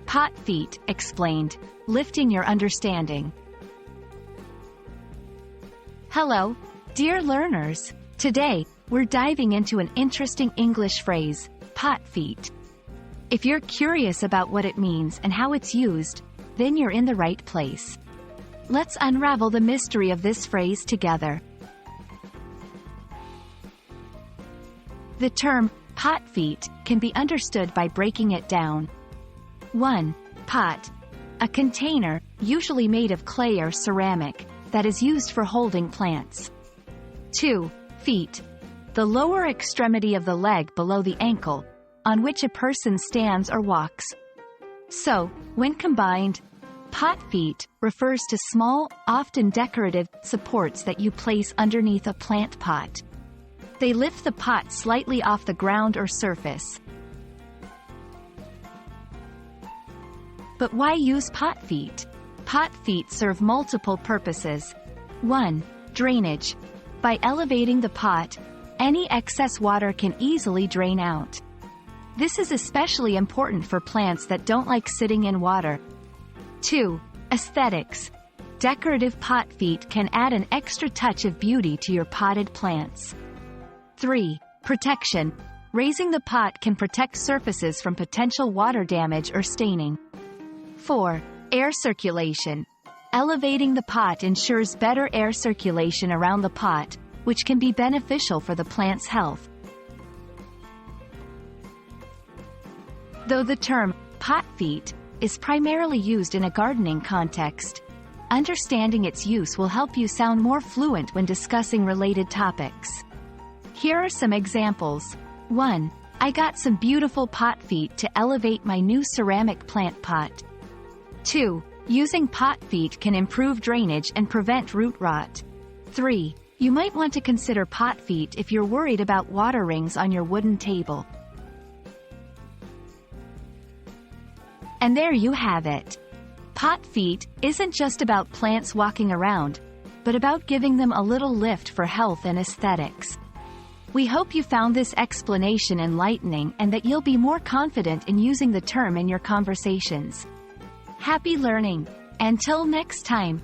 Pot feet explained, lifting your understanding. Hello, dear learners. Today, we're diving into an interesting English phrase, pot feet. If you're curious about what it means and how it's used, then you're in the right place. Let's unravel the mystery of this phrase together. The term, pot feet, can be understood by breaking it down. 1. Pot. A container, usually made of clay or ceramic, that is used for holding plants. 2. Feet. The lower extremity of the leg below the ankle, on which a person stands or walks. So, when combined, pot feet refers to small, often decorative, supports that you place underneath a plant pot. They lift the pot slightly off the ground or surface. But why use pot feet? Pot feet serve multiple purposes. 1. Drainage. By elevating the pot, any excess water can easily drain out. This is especially important for plants that don't like sitting in water. 2. Aesthetics. Decorative pot feet can add an extra touch of beauty to your potted plants. 3. Protection. Raising the pot can protect surfaces from potential water damage or staining. 4. Air circulation. Elevating the pot ensures better air circulation around the pot, which can be beneficial for the plant's health. Though the term pot feet is primarily used in a gardening context, understanding its use will help you sound more fluent when discussing related topics. Here are some examples. 1. I got some beautiful pot feet to elevate my new ceramic plant pot. 2. Using pot feet can improve drainage and prevent root rot. 3. You might want to consider pot feet if you're worried about water rings on your wooden table. And there you have it. Pot feet isn't just about plants walking around, but about giving them a little lift for health and aesthetics. We hope you found this explanation enlightening and that you'll be more confident in using the term in your conversations. Happy learning! Until next time.